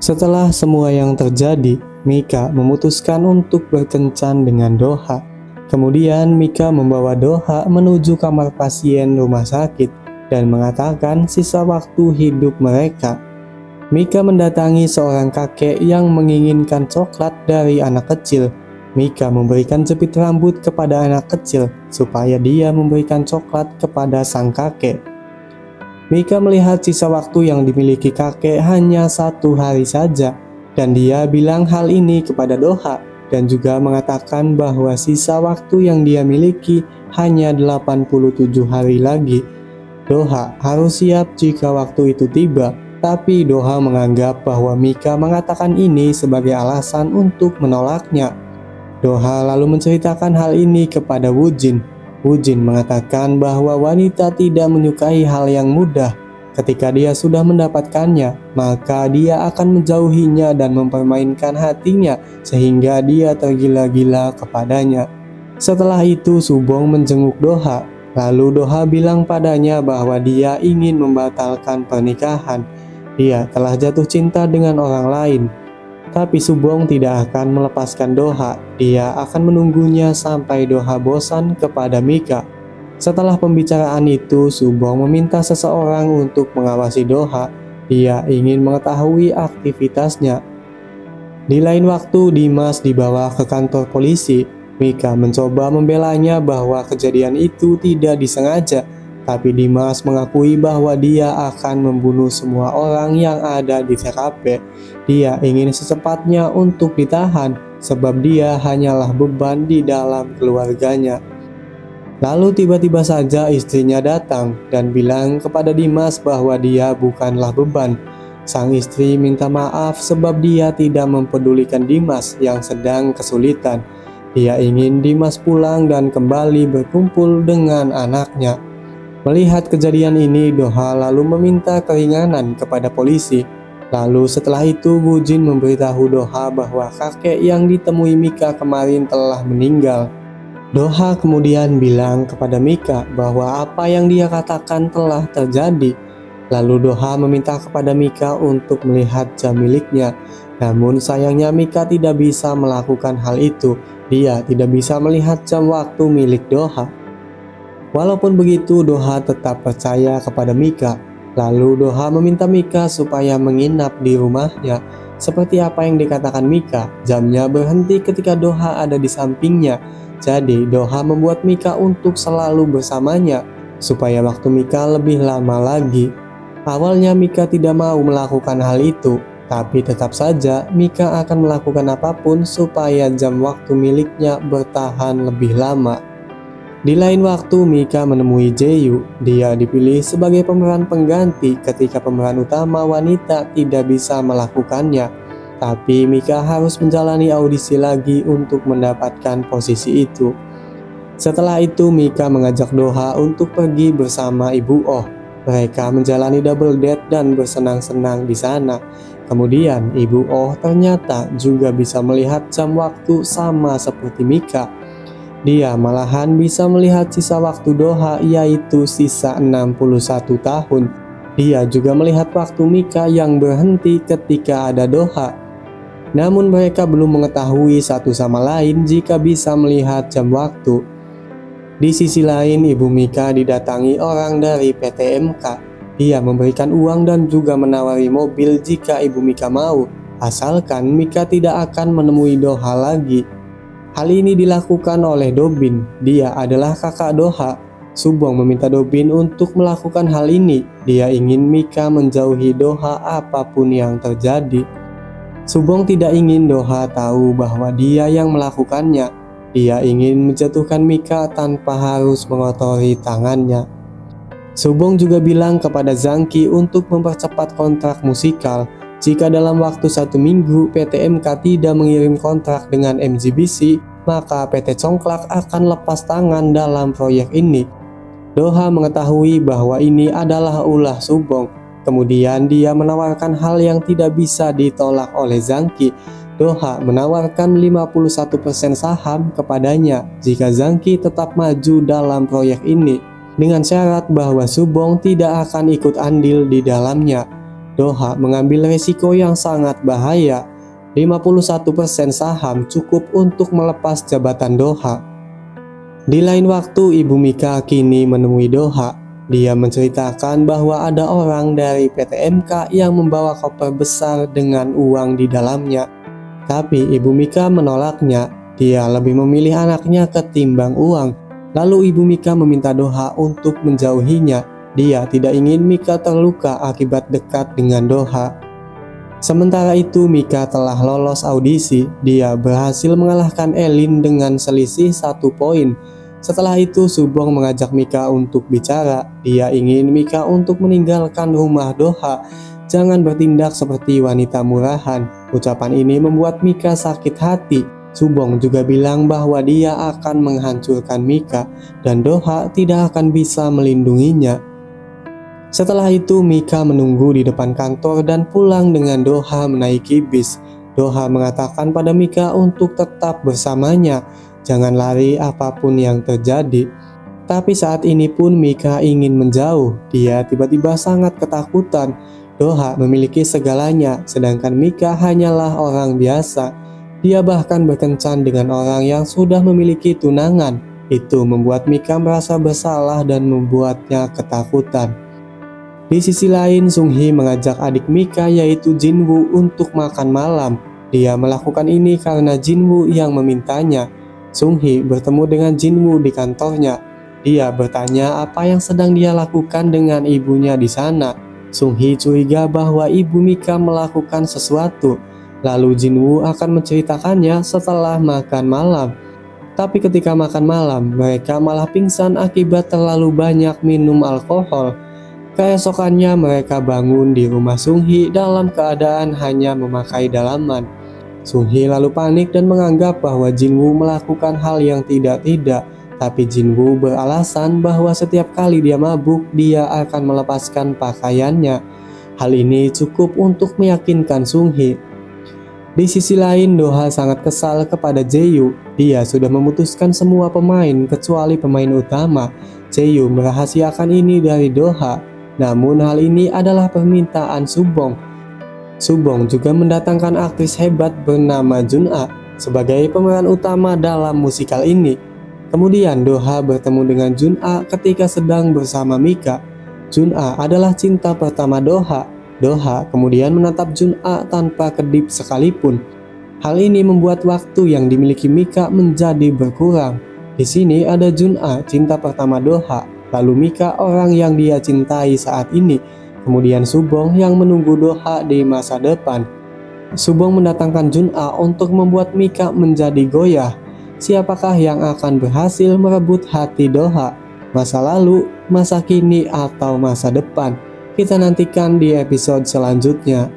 Setelah semua yang terjadi, Mika memutuskan untuk berkencan dengan Doha. Kemudian Mika membawa Doha menuju kamar pasien rumah sakit dan mengatakan sisa waktu hidup mereka. Mika mendatangi seorang kakek yang menginginkan coklat dari anak kecil. Mika memberikan jepit rambut kepada anak kecil supaya dia memberikan coklat kepada sang kakek. Mika melihat sisa waktu yang dimiliki kakek hanya 1 hari saja, dan dia bilang hal ini kepada Doha dan juga mengatakan bahwa sisa waktu yang dia miliki hanya 87 hari lagi. Doha harus siap jika waktu itu tiba, tapi Doha menganggap bahwa Mika mengatakan ini sebagai alasan untuk menolaknya. Doha lalu menceritakan hal ini kepada Wujin. Wujin mengatakan bahwa wanita tidak menyukai hal yang mudah. Ketika dia sudah mendapatkannya, maka dia akan menjauhinya dan mempermainkan hatinya sehingga dia tergila-gila kepadanya. Setelah itu Subong menjenguk Doha. Lalu Doha bilang padanya bahwa dia ingin membatalkan pernikahan. Dia telah jatuh cinta dengan orang lain. Tapi Subong tidak akan melepaskan Doha. Dia akan menunggunya sampai Doha bosan kepada Mika. Setelah pembicaraan itu, Subong meminta seseorang untuk mengawasi Doha. Dia ingin mengetahui aktivitasnya. Di lain waktu, Dimas dibawa ke kantor polisi. Mika mencoba membelanya bahwa kejadian itu tidak disengaja. Tapi Dimas mengakui bahwa dia akan membunuh semua orang yang ada di TKP. Dia ingin secepatnya untuk ditahan sebab dia hanyalah beban di dalam keluarganya. Lalu tiba-tiba saja istrinya datang dan bilang kepada Dimas bahwa dia bukanlah beban. Sang istri minta maaf sebab dia tidak mempedulikan Dimas yang sedang kesulitan. Dia ingin Dimas pulang dan kembali berkumpul dengan anaknya. Melihat kejadian ini, Doha lalu meminta keringanan kepada polisi. Lalu setelah itu Wujin memberitahu Doha bahwa kakek yang ditemui Mika kemarin telah meninggal. Doha kemudian bilang kepada Mika bahwa apa yang dia katakan telah terjadi. Lalu Doha meminta kepada Mika untuk melihat jam miliknya. Namun sayangnya Mika tidak bisa melakukan hal itu. Dia tidak bisa melihat jam waktu milik Doha. Walaupun begitu, Doha tetap percaya kepada Mika. Lalu Doha meminta Mika supaya menginap di rumahnya. Seperti apa yang dikatakan Mika, jamnya berhenti ketika Doha ada di sampingnya. Jadi Doha membuat Mika untuk selalu bersamanya, supaya waktu Mika lebih lama lagi. Awalnya Mika tidak mau melakukan hal itu, tapi tetap saja Mika akan melakukan apapun supaya jam waktu miliknya bertahan lebih lama. Di lain waktu, Mika menemui Jaeyu. Dia dipilih sebagai pemeran pengganti ketika pemeran utama wanita tidak bisa melakukannya. Tapi Mika harus menjalani audisi lagi untuk mendapatkan posisi itu. Setelah itu, Mika mengajak Doha untuk pergi bersama Ibu Oh. Mereka menjalani double date dan bersenang-senang di sana. Kemudian, Ibu Oh ternyata juga bisa melihat jam waktu sama seperti Mika. Dia malahan bisa melihat sisa waktu Doha, yaitu sisa 61 tahun. Dia juga melihat waktu Mika yang berhenti ketika ada Doha. Namun mereka belum mengetahui satu sama lain jika bisa melihat jam waktu. Di sisi lain, Ibu Mika didatangi orang dari PT MK. Dia memberikan uang dan juga menawari mobil jika Ibu Mika mau, asalkan Mika tidak akan menemui Doha lagi. Hal ini dilakukan oleh Dobin. Dia adalah kakak Doha. Subong meminta Dobin untuk melakukan hal ini. Dia ingin Mika menjauhi Doha apapun yang terjadi. Subong tidak ingin Doha tahu bahwa dia yang melakukannya. Dia ingin menjatuhkan Mika tanpa harus mengotori tangannya. Subong juga bilang kepada Zangki untuk mempercepat kontrak musikal. Jika dalam waktu 1 minggu PT MK tidak mengirim kontrak dengan MGBC, maka PT Congklak akan lepas tangan dalam proyek ini. Doha mengetahui bahwa ini adalah ulah Subong. Kemudian dia menawarkan hal yang tidak bisa ditolak oleh Zangki. Doha menawarkan 51% saham kepadanya jika Zangki tetap maju dalam proyek ini, dengan syarat bahwa Subong tidak akan ikut andil di dalamnya. Doha mengambil resiko yang sangat bahaya. 51% saham cukup untuk melepas jabatan Doha. Di lain waktu, Ibu Mika kini menemui Doha. Dia menceritakan bahwa ada orang dari PT MK yang membawa koper besar dengan uang di dalamnya. Tapi Ibu Mika menolaknya. Dia lebih memilih anaknya ketimbang uang. Lalu Ibu Mika meminta Doha untuk menjauhinya. Dia tidak ingin Mika terluka akibat dekat dengan Doha. Sementara itu, Mika telah lolos audisi. Dia berhasil mengalahkan Elin dengan selisih 1 poin. Setelah itu, Subong mengajak Mika untuk bicara. Dia ingin Mika untuk meninggalkan rumah Doha. Jangan bertindak seperti wanita murahan. Ucapan ini membuat Mika sakit hati. Subong juga bilang bahwa dia akan menghancurkan Mika dan Doha tidak akan bisa melindunginya. Setelah itu, Mika menunggu di depan kantor dan pulang dengan Doha menaiki bis. Doha mengatakan pada Mika untuk tetap bersamanya, jangan lari apapun yang terjadi. Tapi saat ini pun Mika ingin menjauh. Dia tiba-tiba sangat ketakutan. Doha memiliki segalanya, sedangkan Mika hanyalah orang biasa. Dia bahkan berkencan dengan orang yang sudah memiliki tunangan. Itu membuat Mika merasa bersalah dan membuatnya ketakutan. Di sisi lain, Sung Hee mengajak adik Mika yaitu Jin Woo untuk makan malam. Dia melakukan ini karena Jin Woo yang memintanya. Sung Hee bertemu dengan Jin Woo di kantornya. Dia bertanya apa yang sedang dia lakukan dengan ibunya di sana. Sung Hee curiga bahwa ibu Mika melakukan sesuatu. Lalu Jin Woo akan menceritakannya setelah makan malam. Tapi ketika makan malam, mereka malah pingsan akibat terlalu banyak minum alkohol. Keesokannya mereka bangun di rumah Sung Hee dalam keadaan hanya memakai dalaman. Sung Hee lalu panik dan menganggap bahwa Jin Woo melakukan hal yang tidak-tidak. Tapi Jin Woo beralasan bahwa setiap kali dia mabuk, dia akan melepaskan pakaiannya. Hal ini cukup untuk meyakinkan Sung Hee. Di sisi lain, Doha sangat kesal kepada Jae-yu. Dia sudah memutuskan semua pemain kecuali pemain utama. Jae-yu merahasiakan ini dari Doha. Namun hal ini adalah permintaan Subong. Subong juga mendatangkan aktris hebat bernama Jun-a sebagai pemeran utama dalam musikal ini. Kemudian Doha bertemu dengan Jun-a ketika sedang bersama Mika. Jun-a adalah cinta pertama Doha. Doha kemudian menatap Jun-a tanpa kedip sekalipun. Hal ini membuat waktu yang dimiliki Mika menjadi berkurang. Di sini ada Jun-a, cinta pertama Doha. Lalu Mika orang yang dia cintai saat ini. Kemudian Subong yang menunggu Doha di masa depan. Subong mendatangkan Jun-a untuk membuat Mika menjadi goyah. Siapakah yang akan berhasil merebut hati Doha? Masa lalu, masa kini, atau masa depan? Kita nantikan di episode selanjutnya.